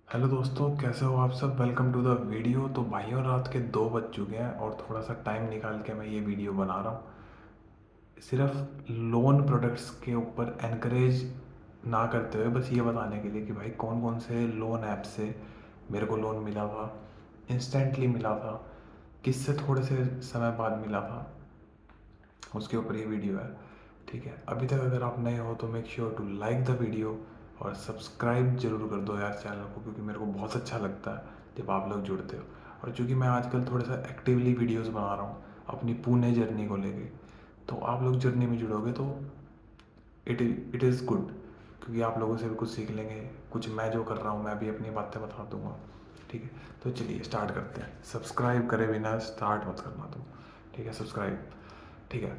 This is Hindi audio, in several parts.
हेलो दोस्तों, कैसे हो आप सब। Welcome to the video. तो भाइयों, रात के 2 बज चुके हैं और थोड़ा सा टाइम निकाल के मैं ये वीडियो बना रहा हूँ। सिर्फ लोन प्रोडक्ट्स के ऊपर एनकरेज ना करते हुए बस ये बताने के लिए कि भाई कौन कौन से लोन ऐप से मेरे को लोन मिला था, इंस्टेंटली मिला था, किससे थोड़े से समय बाद मिला था, उसके ऊपर ये वीडियो है। ठीक है, अभी तक अगर आप नए हो तो make sure to like the video और सब्सक्राइब जरूर कर दो यार चैनल को, क्योंकि मेरे को बहुत अच्छा लगता है जब आप लोग जुड़ते हो। और चूँकि मैं आजकल थोड़ा सा एक्टिवली वीडियोस बना रहा हूँ अपनी पुणे जर्नी को लेके, तो आप लोग जर्नी में जुड़ोगे तो इट इज़ गुड, क्योंकि आप लोगों से भी कुछ सीख लेंगे। कुछ मैं जो कर रहा हूँ मैं भी अपनी बातें बता दूंगा। ठीक है, तो चलिए स्टार्ट करते हैं। सब्सक्राइब करे बिना स्टार्ट मत करना तुम। ठीक है, सब्सक्राइब। ठीक है,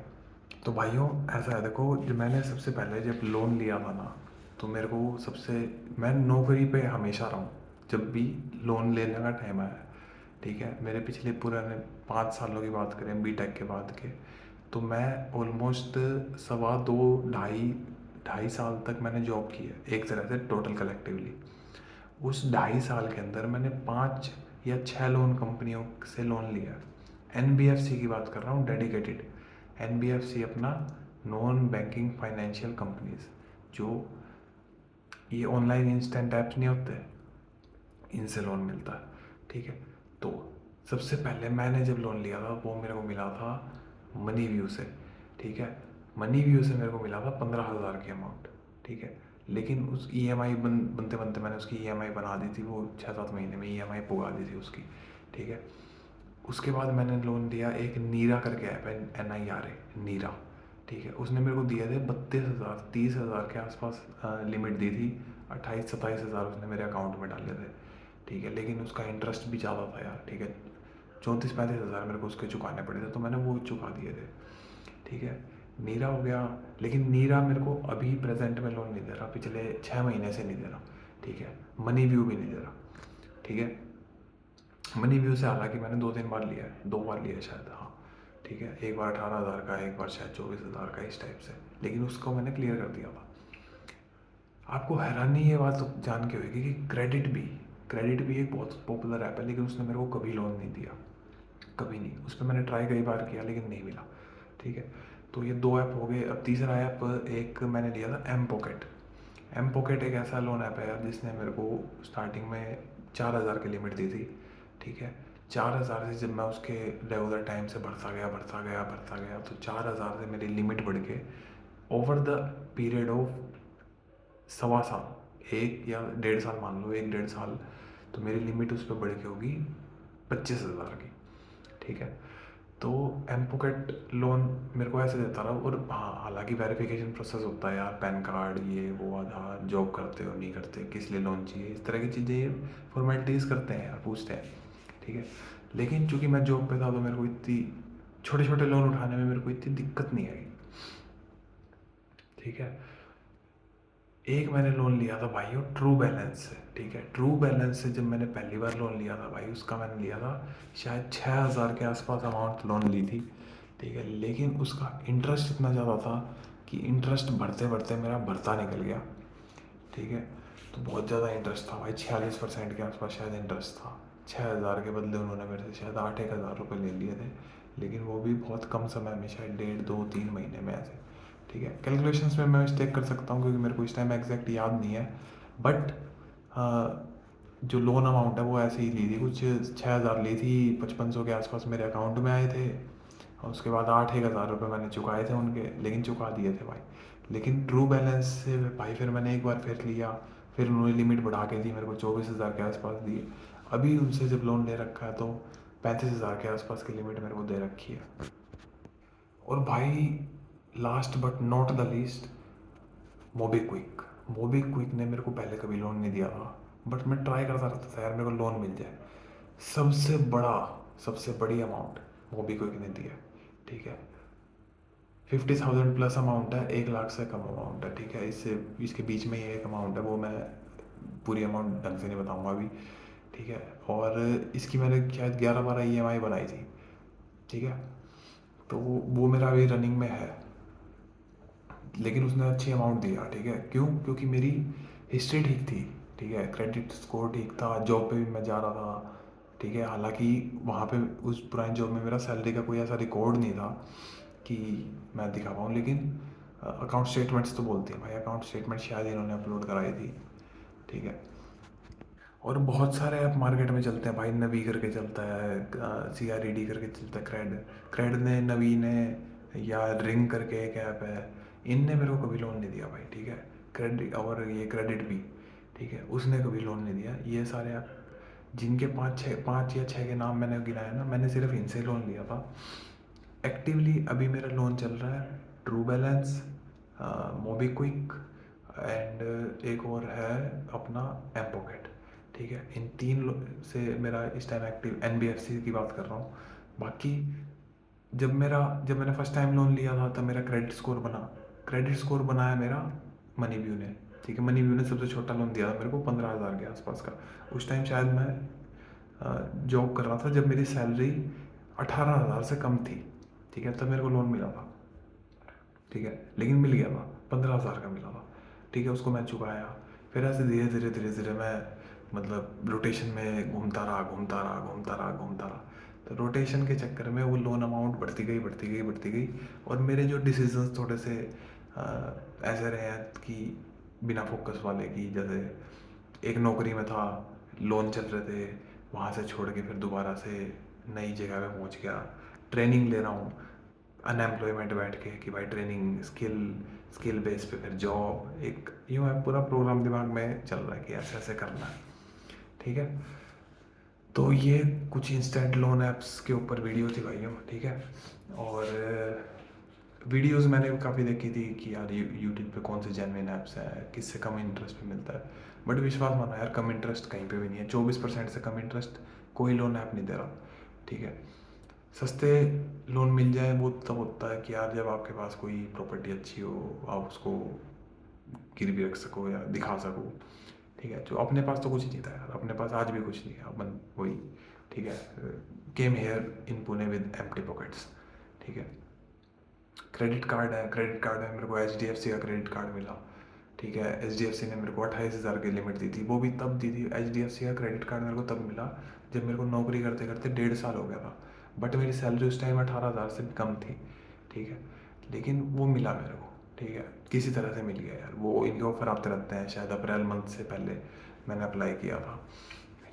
तो भाइयों ऐसा है, देखो जो मैंने सबसे पहले जब लोन लिया था ना, तो मेरे को सबसे, मैं नौकरी पे हमेशा रहा हूँ जब भी लोन लेने का टाइम आया। ठीक है, मेरे पिछले पुराने 5 सालों की बात करें बीटेक के बाद के, तो मैं ऑलमोस्ट 2.5 ढाई ढाई साल तक मैंने जॉब की है एक तरह से टोटल कलेक्टिवली। उस 2.5 साल के अंदर मैंने 5 या 6 लोन कंपनियों से लोन लिया है। एन की बात कर रहा हूँ, डेडिकेटेड। एन अपना नॉन बैंकिंग फाइनेंशियल कंपनीज, जो ये ऑनलाइन इंस्टेंट ऐप्स नहीं होते, इनसे लोन मिलता है। ठीक है, तो सबसे पहले मैंने जब लोन लिया था वो मेरे को मिला था मनी व्यू से। ठीक है, मनी व्यू से मेरे को मिला था 15,000 की अमाउंट। ठीक है, लेकिन उस बनते बनते मैंने उसकी ई बना दी थी, वो 6-7 महीने में ई पुगा दी थी उसकी। ठीक है, उसके बाद मैंने लोन लिया एक नीरा करके ऐप है, NIRA, नीरा। ठीक है, उसने मेरे को दिए थे 32,000 30,000 के आसपास लिमिट दी थी। 28-27 हज़ार उसने मेरे अकाउंट में डाले थे। ठीक है, लेकिन उसका इंटरेस्ट भी ज़्यादा था यार। ठीक है, 34-35 हज़ार मेरे को उसके चुकाने पड़े थे, तो मैंने वो चुका दिए थे। ठीक है, नीरा हो गया। लेकिन नीरा मेरे को अभी प्रेजेंट में लोन नहीं दे रहा, पिछले 6 महीने से नहीं दे रहा। ठीक है, मनी व्यू भी नहीं दे रहा। ठीक है, मनी व्यू से हालांकि मैंने 2-3 बार लिया है, 2 बार लिया है शायद, हाँ। ठीक है, एक बार 18,000 का, एक बार शायद 24,000 का, इस टाइप से। लेकिन उसको मैंने क्लियर कर दिया था। आपको हैरानी ये बात तो जान के होगी कि क्रेडिट भी एक बहुत पॉपुलर ऐप है, लेकिन उसने मेरे को कभी लोन नहीं दिया, कभी नहीं। उस पर मैंने ट्राई कई बार किया लेकिन नहीं मिला। ठीक है, तो ये 2 ऐप हो गए। अब तीसरा ऐप एक मैंने लिया था एम पॉकेट एक ऐसा लोन ऐप है यार, जिसने मेरे को स्टार्टिंग में 4,000 की लिमिट दी थी। ठीक है, 4,000 से जब मैं उसके रेगुलर टाइम से भरता गया तो 4,000 से मेरी लिमिट बढ़ के ओवर द पीरियड ऑफ 1.25 साल, 1 या 1.5 साल मान लो, 1-1.5 साल, तो मेरी लिमिट उस पर बढ़ के होगी 25,000 की। ठीक है, तो एम पॉकेट लोन मेरे को ऐसे देता रहा। और हाँ, हालांकि वेरिफिकेशन प्रोसेस होता है यार, पैन कार्ड, ये वो, आधार, जॉब करते हो नहीं करते, किस लिए लोन चाहिए, इस तरह की चीज़ें ये फॉर्मेलिटीज़ करते हैं यार, पूछते हैं। ठीक है, लेकिन चूंकि मैं जॉब पे था तो मेरे को इतनी छोटे छोटे लोन उठाने में मेरे को इतनी दिक्कत नहीं आई। ठीक है, एक मैंने लोन लिया था भाई ट्रू बैलेंस से। ठीक है, ट्रू बैलेंस से जब मैंने पहली बार लोन लिया था भाई, उसका मैंने लिया था शायद 6,000 के आसपास अमाउंट लोन ली थी। ठीक है, लेकिन उसका इंटरेस्ट इतना ज़्यादा था कि इंटरेस्ट भरते भरते मेरा भरता निकल गया। ठीक है, तो बहुत ज़्यादा इंटरेस्ट था भाई, 46% के आसपास शायद इंटरेस्ट था। 6,000 के बदले उन्होंने मेरे से शायद 8-1 हज़ार रुपये ले लिए थे, लेकिन वो भी बहुत कम समय में, शायद 1.5-2-3 महीने में ऐसे। ठीक है, कैलकुलेशंस में मैं मिस्टेक कर सकता हूँ क्योंकि मेरे को इस टाइम एग्जैक्ट याद नहीं है, बट जो लोन अमाउंट है वो ऐसे ही ली थी, कुछ 6,000 ली थी, 5500 के आसपास मेरे अकाउंट में आए थे। और उसके बाद 8-1 हज़ार रुपये मैंने चुकाए थे उनके, लेकिन चुका दिए थे भाई। लेकिन ट्रू बैलेंस से भाई फिर मैंने एक बार फिर लिया, फिर उन्होंने लिमिट बढ़ा के दी मेरे को, 24,000 के आसपास दी। अभी उनसे जब लोन ले रखा है तो 35,000 के आसपास की लिमिट मेरे को दे रखी है। और भाई last but not the least, MobiKwik ने मेरे को पहले कभी लोन नहीं दिया था, बट मैं ट्राई करता रहता था यार मेरे को लोन मिल जाए। सबसे बड़ा, सबसे बड़ी अमाउंट मोबीक्विक ने दी है। ठीक है, 50,000 प्लस अमाउंट है, 1 लाख से कम अमाउंट है। ठीक है, इससे इसके बीच में ही एक अमाउंट है, वो मैं पूरी अमाउंट ढंग से नहीं बताऊंगा अभी। ठीक है, और इसकी मैंने शायद 11-12 EMI बनाई थी। ठीक है, तो वो मेरा अभी रनिंग में है, लेकिन उसने अच्छी अमाउंट दिया। ठीक है, क्यों? क्योंकि मेरी हिस्ट्री ठीक थी। ठीक है, क्रेडिट स्कोर ठीक था, जॉब पे भी मैं जा रहा था, ठीक है। हालांकि वहाँ पे उस पुरानी जॉब में मेरा सैलरी का कोई ऐसा रिकॉर्ड नहीं था कि मैं दिखा पाऊँ, लेकिन अकाउंट स्टेटमेंट्स तो बोलती हैं भाई, अकाउंट स्टेटमेंट शायद इन्होंने अपलोड कराई थी, ठीक है। और बहुत सारे ऐप मार्केट में चलते हैं भाई, नवी करके चलता है, CRED करके चलता है, क्रेड क्रेड ने, नवी ने, या रिंग करके एक ऐप है, इनने मेरे को कभी लोन नहीं दिया भाई, ठीक है। क्रेडिट और ये क्रेडिट भी, ठीक है, उसने कभी लोन नहीं दिया। ये सारे ऐप जिनके पाँच या छः के नाम मैंने गिनाया ना, मैंने सिर्फ इनसे लोन लिया था। एक्टिवली अभी मेरा लोन चल रहा है ट्रू बैलेंस, मोबीक्विक, एंड एक और है अपना एम पॉकेट, ठीक है। इन तीन से मेरा इस टाइम एक्टिव, NBFC की बात कर रहा हूँ। बाकी जब मैंने फर्स्ट टाइम लोन लिया था तब मेरा क्रेडिट स्कोर बनाया मेरा मनी व्यू ने, ठीक है। मनी व्यू ने सबसे छोटा लोन दिया था मेरे को 15,000 के आसपास का। उस टाइम शायद मैं जॉब कर रहा था जब मेरी सैलरी 18,000 से कम थी, ठीक है, तब मेरे को लोन मिला था, ठीक है। लेकिन मिल गया था, 15,000 का मिला था, ठीक है। उसको मैं चुकाया, फिर ऐसे धीरे धीरे मैं मतलब रोटेशन में घूमता रहा। तो रोटेशन के चक्कर में वो लोन अमाउंट बढ़ती गई। और मेरे जो डिसीजंस थोड़े से ऐसे रहे हैं कि बिना फोकस वाले, की जैसे एक नौकरी में था, लोन चल रहे थे, वहाँ से छोड़ के फिर दोबारा से नई जगह पे पहुँच गया, ट्रेनिंग ले रहा हूँ अनएम्प्लॉयमेंट बैठ के कि भाई ट्रेनिंग, स्किल बेस पे फिर जॉब, एक यूँ है पूरा प्रोग्राम दिमाग में चल रहा है कि ऐसे ऐसे करना है, ठीक है। तो ये कुछ इंस्टेंट लोन ऐप्स के ऊपर वीडियो थी भाइयों, ठीक है। और वीडियोस मैंने काफ़ी देखी थी कि यार यूट्यूब पे कौन से जेन्युइन ऐप्स हैं, किससे कम इंटरेस्ट पे मिलता है। बट विश्वास मानो यार, कम इंटरेस्ट कहीं पे भी नहीं है, 24% से कम इंटरेस्ट कोई लोन ऐप नहीं दे रहा, ठीक है। सस्ते लोन मिल जाए वो तब होता है कि यार जब आपके पास कोई प्रॉपर्टी अच्छी हो, आप उसको गिरवी रख सको या दिखा सको, ठीक है। जो अपने पास तो कुछ नहीं था यार, अपने पास आज भी कुछ नहीं है अपन, वही, ठीक है। Came here in Pune with empty pockets, ठीक है। क्रेडिट कार्ड है, मेरे को HDFC का क्रेडिट कार्ड मिला, ठीक है। HDFC ने मेरे को 28,000 की लिमिट दी थी, वो भी तब दी थी। HDFC का क्रेडिट कार्ड मेरे को तब मिला जब मेरे को नौकरी करते करते 1.5 साल हो गया था, बट मेरी सैलरी उस टाइम 18,000 से भी कम थी, ठीक है। लेकिन वो मिला मेरे को, ठीक है, किसी तरह से मिल गया यार। वो इनके ऑफर आते रहते हैं, शायद अप्रैल मंथ से पहले मैंने अप्लाई किया था,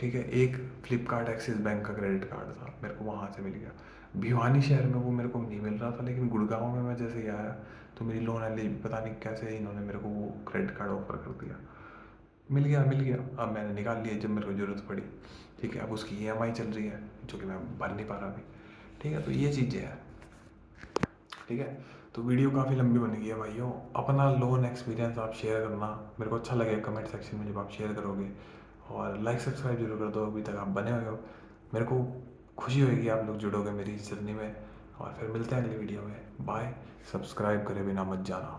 ठीक है। एक फ्लिपकार्ट एक्सिस बैंक का क्रेडिट कार्ड था, मेरे को वहाँ से मिल गया। भिवानी शहर में वो मेरे को नहीं मिल रहा था, लेकिन गुड़गांव में मैं जैसे ही आया तो मेरी लोन वाली पता नहीं कैसे इन्होंने मेरे को वो क्रेडिट कार्ड ऑफर कर दिया, मिल गया। अब मैंने निकाल लिया जब मेरे को ज़रूरत पड़ी, ठीक है। अब उसकी EMI चल रही है जो कि मैं भर नहीं पा रहा अभी, ठीक है। तो ये चीज़ें हैं, ठीक है। तो वीडियो काफ़ी लंबी बन गई है भाइयों। अपना लोन एक्सपीरियंस आप शेयर करना, मेरे को अच्छा लगेगा कमेंट सेक्शन में जब आप शेयर करोगे। और लाइक सब्सक्राइब जरूर कर दो, अभी तक आप बने हुए हो। मेरे को खुशी होगी आप लोग जुड़ोगे मेरी इस जर्नी में। और फिर मिलते हैं अगली वीडियो में, बाय। सब्सक्राइब करे बिना मत जाना।